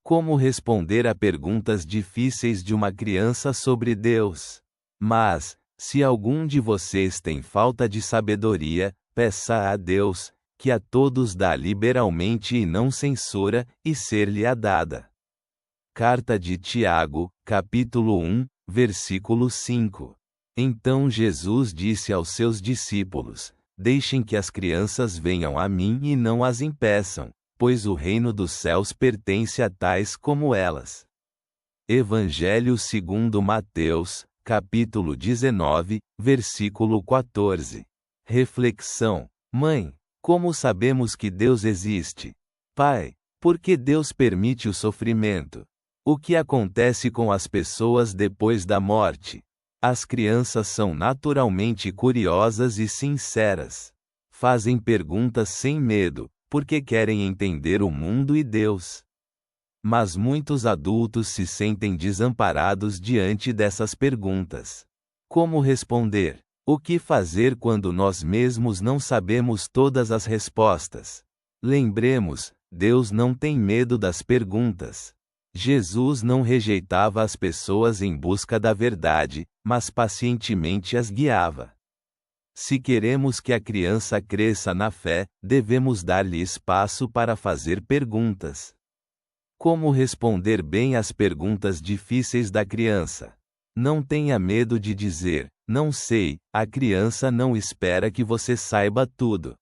Como responder a perguntas difíceis de uma criança sobre Deus? Mas, se algum de vocês tem falta de sabedoria, peça a Deus, que a todos dá liberalmente e não censura, e ser-lhe-á dada. Carta de Tiago, capítulo 1, versículo 5. Então Jesus disse aos seus discípulos: Deixem que as crianças venham a mim e não as impeçam, pois o reino dos céus pertence a tais como elas. Evangelho segundo Mateus, capítulo 19, versículo 14. Reflexão. Mãe, como sabemos que Deus existe? Pai, por que Deus permite o sofrimento? O que acontece com as pessoas depois da morte? As crianças são naturalmente curiosas e sinceras. Fazem perguntas sem medo, porque querem entender o mundo e Deus. Mas muitos adultos se sentem desamparados diante dessas perguntas. Como responder? O que fazer quando nós mesmos não sabemos todas as respostas? Lembremos, Deus não tem medo das perguntas. Jesus não rejeitava as pessoas em busca da verdade, mas pacientemente as guiava. Se queremos que a criança cresça na fé, devemos dar-lhe espaço para fazer perguntas. Como responder bem às perguntas difíceis da criança? Não tenha medo de dizer, não sei, a criança não espera que você saiba tudo.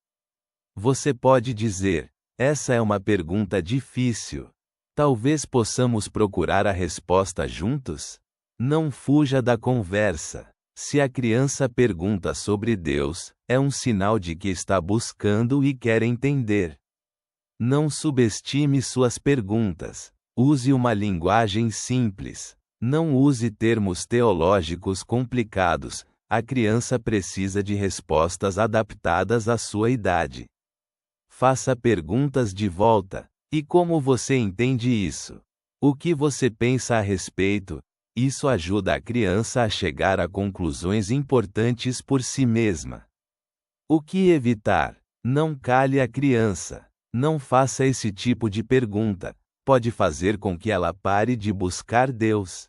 Você pode dizer, essa é uma pergunta difícil. Talvez possamos procurar a resposta juntos? Não fuja da conversa. Se a criança pergunta sobre Deus, é um sinal de que está buscando e quer entender. Não subestime suas perguntas. Use uma linguagem simples. Não use termos teológicos complicados. A criança precisa de respostas adaptadas à sua idade. Faça perguntas de volta. E como você entende isso? O que você pensa a respeito? Isso ajuda a criança a chegar a conclusões importantes por si mesma. O que evitar? Não cale a criança. Não faça esse tipo de pergunta. Pode fazer com que ela pare de buscar Deus.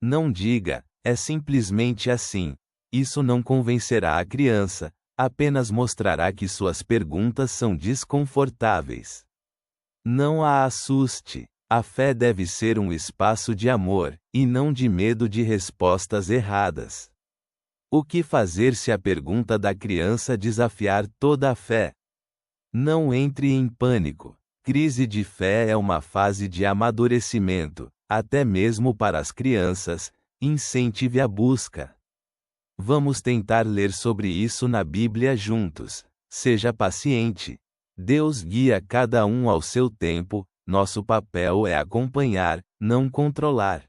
Não diga, é simplesmente assim. Isso não convencerá a criança, apenas mostrará que suas perguntas são desconfortáveis. Não a assuste. A fé deve ser um espaço de amor, e não de medo de respostas erradas. O que fazer se a pergunta da criança desafiar toda a fé? Não entre em pânico. Crise de fé é uma fase de amadurecimento, até mesmo para as crianças. Incentive a busca. Vamos tentar ler sobre isso na Bíblia juntos. Seja paciente. Deus guia cada um ao seu tempo, nosso papel é acompanhar, não controlar.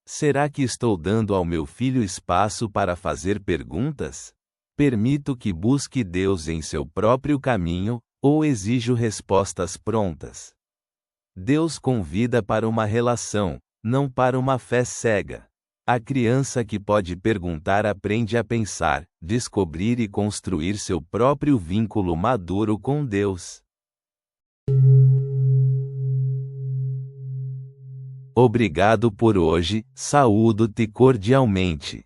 Será que estou dando ao meu filho espaço para fazer perguntas? Permito que busque Deus em seu próprio caminho, ou exijo respostas prontas? Deus convida para uma relação, não para uma fé cega. A criança que pode perguntar aprende a pensar, descobrir e construir seu próprio vínculo maduro com Deus. Obrigado por hoje, saúdo-te cordialmente.